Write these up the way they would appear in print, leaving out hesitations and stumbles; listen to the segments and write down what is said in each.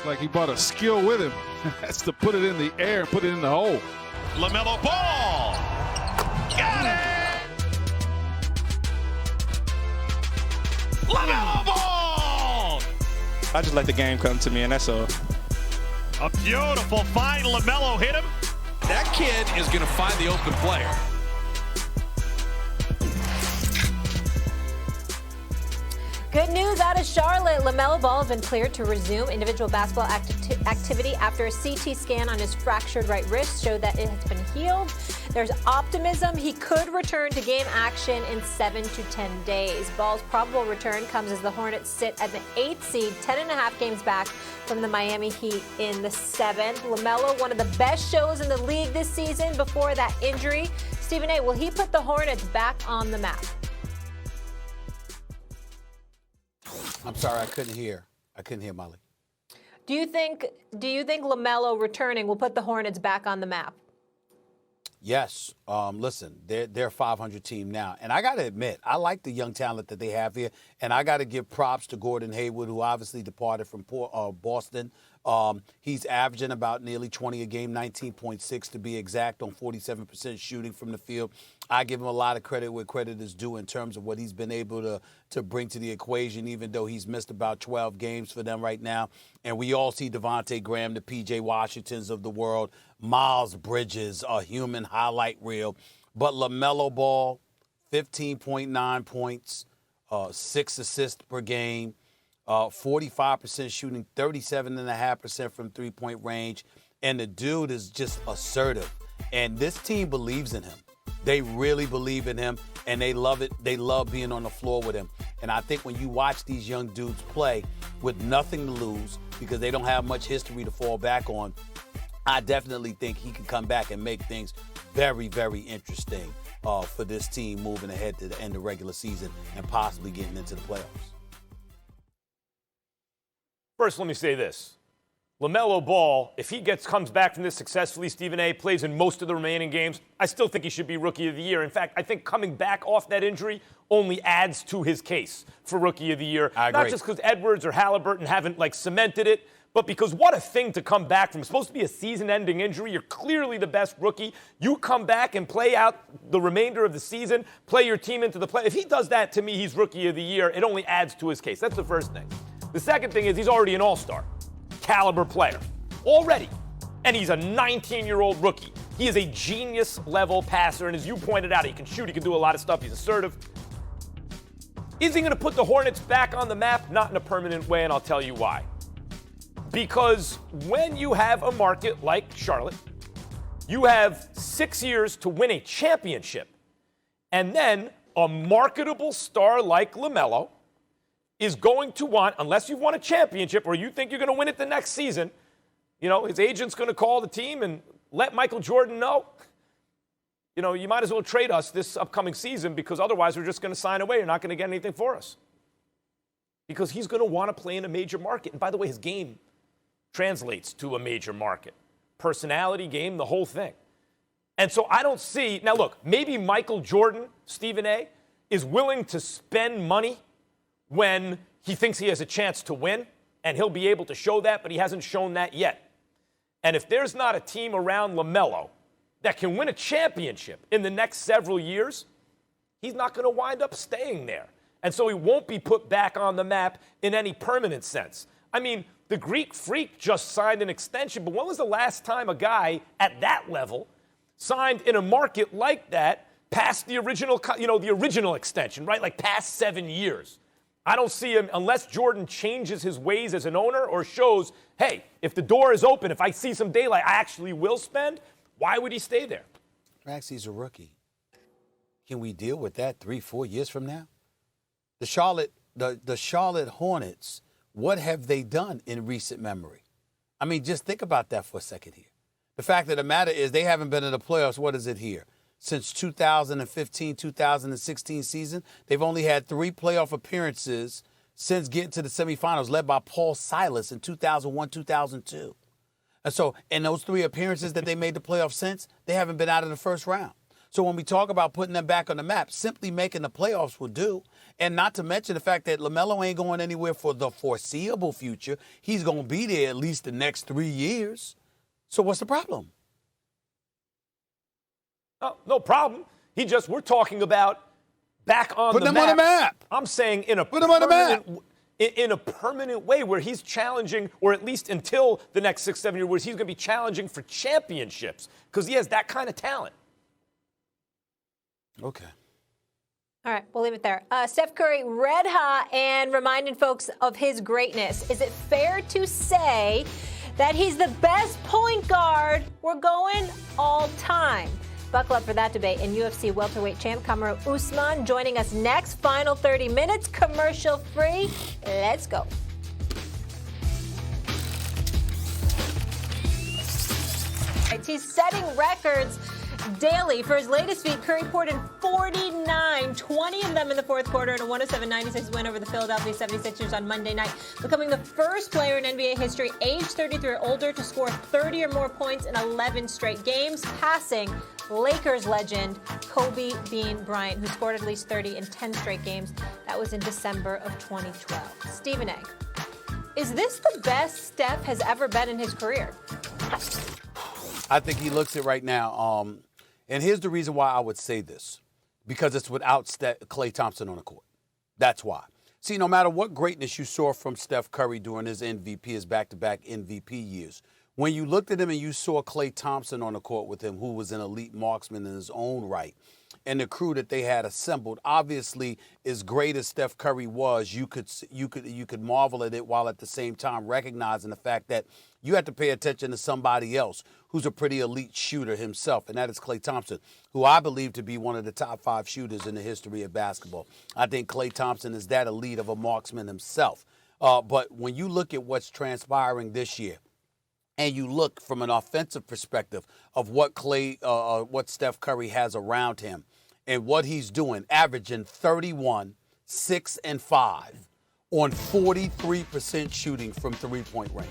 It's like he brought a skill with him. That's to put it in the air and put it in the hole. LaMelo Ball. Got it! LaMelo Ball! I just let the game come to me, and that's all. A beautiful find. LaMelo hit him. That kid is going to find the open player. Good news out of Charlotte. LaMelo Ball has been cleared to resume individual basketball activity after a CT scan on his fractured right wrist showed that it has been healed. There's optimism he could return to game action in 7 to 10 days. Ball's probable return comes as the Hornets sit at the 8th seed, 10.5 games back from the Miami Heat in the 7th. LaMelo, one of the best shows in the league this season before that injury. Stephen A., will he put the Hornets back on the map? I'm sorry, I couldn't hear, Molly. Do you think LaMelo returning will put the Hornets back on the map? Yes. Listen, they're a 500 team now. And I got to admit, I like the young talent that they have here. And I got to give props to Gordon Hayward, who obviously departed from Boston. He's averaging about nearly 20 a game, 19.6 to be exact, on 47% shooting from the field. I give him a lot of credit where credit is due in terms of what he's been able to bring to the equation, even though he's missed about 12 games for them right now. And we all see Devontae Graham, the P.J. Washingtons of the world, Miles Bridges, a human highlight reel. But LaMelo Ball, 15.9 points, 6 assists per game, 45% shooting, 37.5% from three-point range. And the dude is just assertive. And this team believes in him. They really believe in him, and they love it. They love being on the floor with him. And I think when you watch these young dudes play with nothing to lose because they don't have much history to fall back on, I definitely think he can come back and make things very, very interesting for this team moving ahead to the end of regular season and possibly getting into the playoffs. First, let me say this. LaMelo Ball, if he comes back from this successfully, Stephen A., plays in most of the remaining games, I still think he should be Rookie of the Year. In fact, I think coming back off that injury only adds to his case for Rookie of the Year. I agree. Not just because Edwards or Halliburton haven't, cemented it, but because what a thing to come back from. It's supposed to be a season-ending injury. You're clearly the best rookie. You come back and play out the remainder of the season, play your team into the play. If he does that, to me, he's Rookie of the Year. It only adds to his case. That's the first thing. The second thing is he's already an all-star caliber player already, and he's a 19-year-old rookie. He is a genius-level passer, and as you pointed out, he can shoot, he can do a lot of stuff, he's assertive. Is he going to put the Hornets back on the map? Not in a permanent way, and I'll tell you why. Because when you have a market like Charlotte, you have 6 years to win a championship, and then a marketable star like LaMelo is going to want, unless you've won a championship or you think you're going to win it the next season, his agent's going to call the team and let Michael Jordan know, you might as well trade us this upcoming season because otherwise we're just going to sign away. You're not going to get anything for us. Because he's going to want to play in a major market. And by the way, his game translates to a major market. Personality, game, the whole thing. And so I don't see, now look, maybe Michael Jordan, Stephen A., is willing to spend money when he thinks he has a chance to win, and he'll be able to show that, but he hasn't shown that yet. And if there's not a team around LaMelo that can win a championship in the next several years, he's not going to wind up staying there. And so he won't be put back on the map in any permanent sense. I mean, the Greek Freak just signed an extension, but when was the last time a guy at that level signed in a market like that past the original, the original extension, right? Like past 7 years. I don't see him, unless Jordan changes his ways as an owner or shows, hey, if the door is open, if I see some daylight, I actually will spend, why would he stay there? Max, he's a rookie. Can we deal with that 3-4 years from now? The Charlotte Hornets, what have they done in recent memory? I mean, just think about that for a second here. The fact of the matter is they haven't been in the playoffs, what is it here? Since 2015, 2016 season, they've only had 3 playoff appearances since getting to the semifinals, led by Paul Silas in 2001, 2002. And so in those 3 appearances that they made the playoffs since, they haven't been out of the first round. So when we talk about putting them back on the map, simply making the playoffs will do. And not to mention the fact that LaMelo ain't going anywhere for the foreseeable future. He's going to be there at least the next 3 years. So what's the problem? Oh, no problem. We're talking about back on Put the them map. on the map. I'm saying in a Put them on the map. In a permanent way where he's challenging, or at least until the next 6-7 years, where he's going to be challenging for championships because he has that kind of talent. Okay. All right, we'll leave it there. Steph Curry, red hot, and reminding folks of his greatness. Is it fair to say that he's the best point guard we're going all time? Buckle up for that debate. And UFC welterweight champ Kamaru Usman joining us next. Final 30 minutes, commercial free. Let's go. He's setting records daily. For his latest feat, Curry poured in 49, 20 of them in the fourth quarter in a 107-96 win over the Philadelphia 76ers on Monday night, becoming the first player in NBA history age 33 or older to score 30 or more points in 11 straight games, passing Lakers legend Kobe Bean Bryant, who scored at least 30 in 10 straight games. That was in December of 2012. Stephen A., is this the best Steph has ever been in his career? I think he looks it right now. And here's the reason why I would say this. Because it's without Klay Thompson on the court. That's why. See, no matter what greatness you saw from Steph Curry during his back-to-back MVP years, when you looked at him and you saw Klay Thompson on the court with him, who was an elite marksman in his own right, and the crew that they had assembled, obviously, as great as Steph Curry was, you could marvel at it while at the same time recognizing the fact that you have to pay attention to somebody else who's a pretty elite shooter himself, and that is Klay Thompson, who I believe to be one of the top 5 shooters in the history of basketball. I think Klay Thompson is that elite of a marksman himself. But when you look at what's transpiring this year, and you look from an offensive perspective of what Steph Curry has around him and what he's doing, averaging 31, 6, and 5 on 43% shooting from three-point range.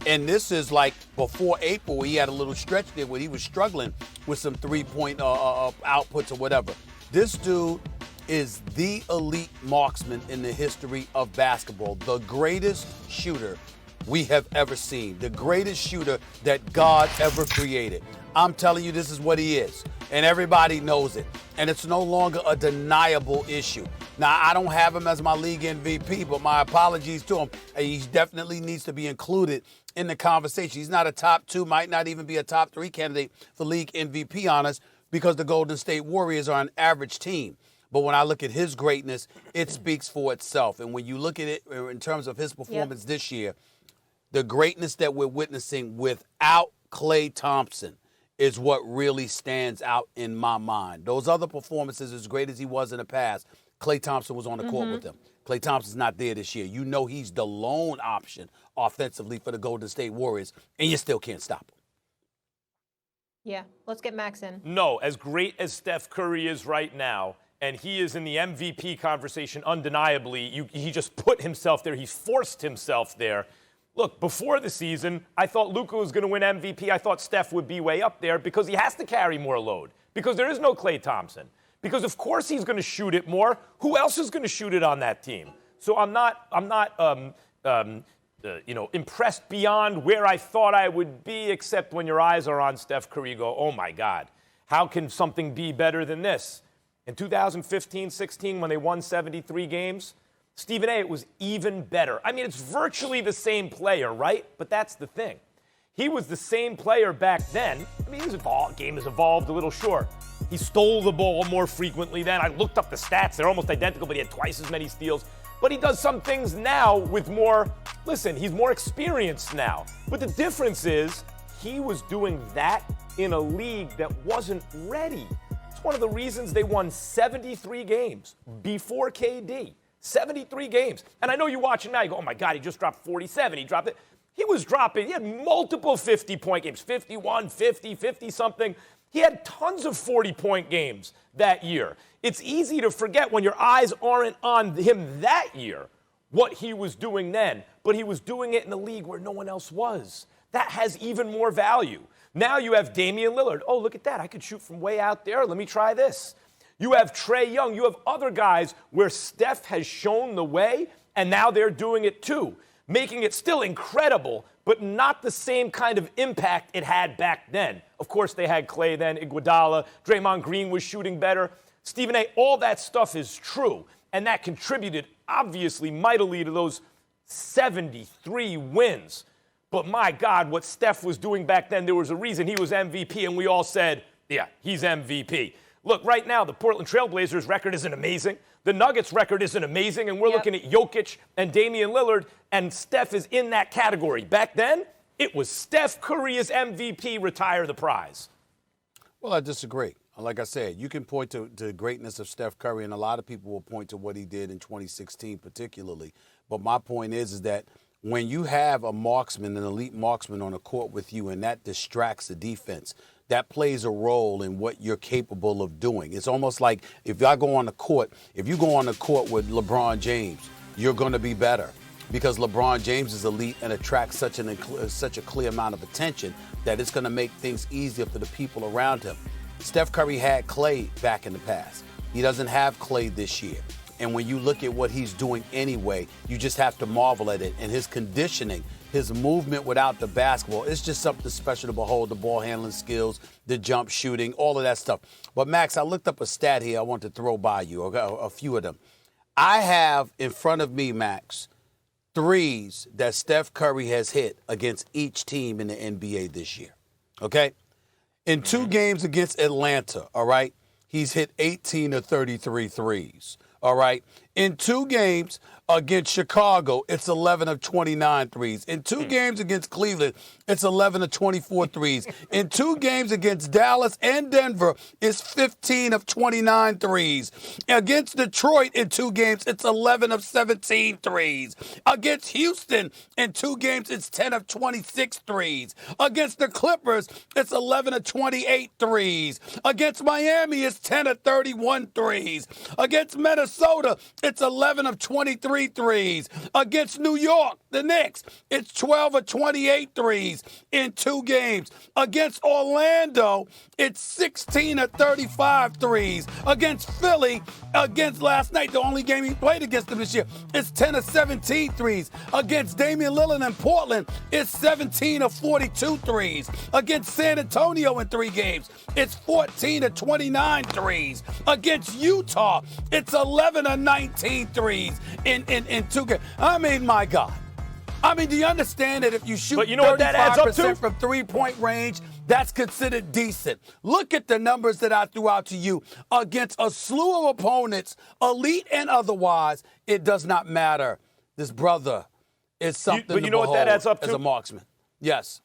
And this is like before April, he had a little stretch there where he was struggling with some three-point outputs or whatever. This dude is the elite marksman in the history of basketball, the greatest shooter we have ever seen, the greatest shooter that God ever created. I'm telling you, this is what he is, and everybody knows it, and it's no longer a deniable issue. Now, I don't have him as my league MVP, but my apologies to him. He definitely needs to be included in the conversation. He's not a top 2, might not even be a top 3 candidate for league MVP honors because the Golden State Warriors are an average team. But when I look at his greatness, it speaks for itself. And when you look at it in terms of his performance this year, the greatness that we're witnessing without Klay Thompson is what really stands out in my mind. Those other performances, as great as he was in the past, Klay Thompson was on the court with them. Klay Thompson's not there this year. You know he's the lone option offensively for the Golden State Warriors, and you still can't stop him. Yeah, let's get Max in. No, as great as Steph Curry is right now, and he is in the MVP conversation undeniably, he just put himself there. He's forced himself there. Look, before the season, I thought Luka was going to win MVP. I thought Steph would be way up there because he has to carry more load, because there is no Klay Thompson. Because, of course, he's going to shoot it more. Who else is going to shoot it on that team? So I'm not impressed beyond where I thought I would be, except when your eyes are on Steph Curry, you go, oh, my God, how can something be better than this? In 2015-16, when they won 73 games, Stephen A., it was even better. I mean, it's virtually the same player, right? But that's the thing. He was the same player back then. I mean, game has evolved a little, sure. He stole the ball more frequently then. I looked up the stats. They're almost identical, but he had twice as many steals. But he does some things now with more, he's more experienced now. But the difference is he was doing that in a league that wasn't ready. It's one of the reasons they won 73 games before KD. 73 games. And I know you watch it now, you go, oh my God, he just dropped 47. He dropped it. He had multiple 50-point games, 51, 50, 50-something. He had tons of 40-point games that year. It's easy to forget when your eyes aren't on him that year what he was doing then, but he was doing it in a league where no one else was. That has even more value. Now you have Damian Lillard. Oh, look at that. I could shoot from way out there. Let me try this. You have Trae Young. You have other guys where Steph has shown the way, and now they're doing it too, making it still incredible, but not the same kind of impact it had back then. Of course, they had Clay then, Iguodala, Draymond Green was shooting better. Stephen A., all that stuff is true, and that contributed, obviously, mightily to those 73 wins. But my God, what Steph was doing back then, there was a reason he was MVP, and we all said, yeah, he's MVP. Look, right now, the Portland Trail Blazers record isn't amazing. The Nuggets record isn't amazing, and we're looking at Jokic and Damian Lillard, and Steph is in that category. Back then, it was Steph Curry as MVP, retire the prize. Well, I disagree. Like I said, you can point to the greatness of Steph Curry, and a lot of people will point to what he did in 2016 particularly. But my point is that when you have a marksman, an elite marksman on a court with you, and that distracts the defense, that plays a role in what you're capable of doing. It's almost like if you go on the court with LeBron James, you're going to be better because LeBron James is elite and attracts such a clear amount of attention that it's going to make things easier for the people around him. Steph Curry had Clay back in the past. He doesn't have Clay this year. And when you look at what he's doing anyway, you just have to marvel at it. And his conditioning, his movement without the basketball, it's just something special to behold. The ball handling skills, the jump shooting, all of that stuff. But, Max, I looked up a stat here I want to throw by you, a few of them. I have in front of me, Max, threes that Steph Curry has hit against each team in the NBA this year, okay? In 2 games against Atlanta, all right, he's hit 18 of 33 threes. All right. In 2 games against Chicago, it's 11 of 29 threes. In 2 games against Cleveland, it's 11 of 24 threes. In 2 games against Dallas and Denver, it's 15 of 29 threes. Against Detroit in 2 games, it's 11 of 17 threes. Against Houston in 2 games, it's 10 of 26 threes. Against the Clippers, it's 11 of 28 threes. Against Miami, it's 10 of 31 threes. Against Minnesota, it's 11 of 23 threes. Against New York, the Knicks, it's 12 of 28 threes in 2 games. Against Orlando, it's 16 of 35 threes. Against Philly, against last night, the only game he played against them this year, it's 10 of 17 threes. Against Damian Lillard in Portland, it's 17 of 42 threes. Against San Antonio in 3 games, it's 14 of 29 threes. Against Utah, it's 11 of 19 threes in 2 games. I mean, my God. I mean, do you understand that if you shoot 35% from three-point range, that's considered decent? Look at the numbers that I threw out to you against a slew of opponents, elite and otherwise. It does not matter. This brother is something but you know what that adds up to? As a marksman. Yes.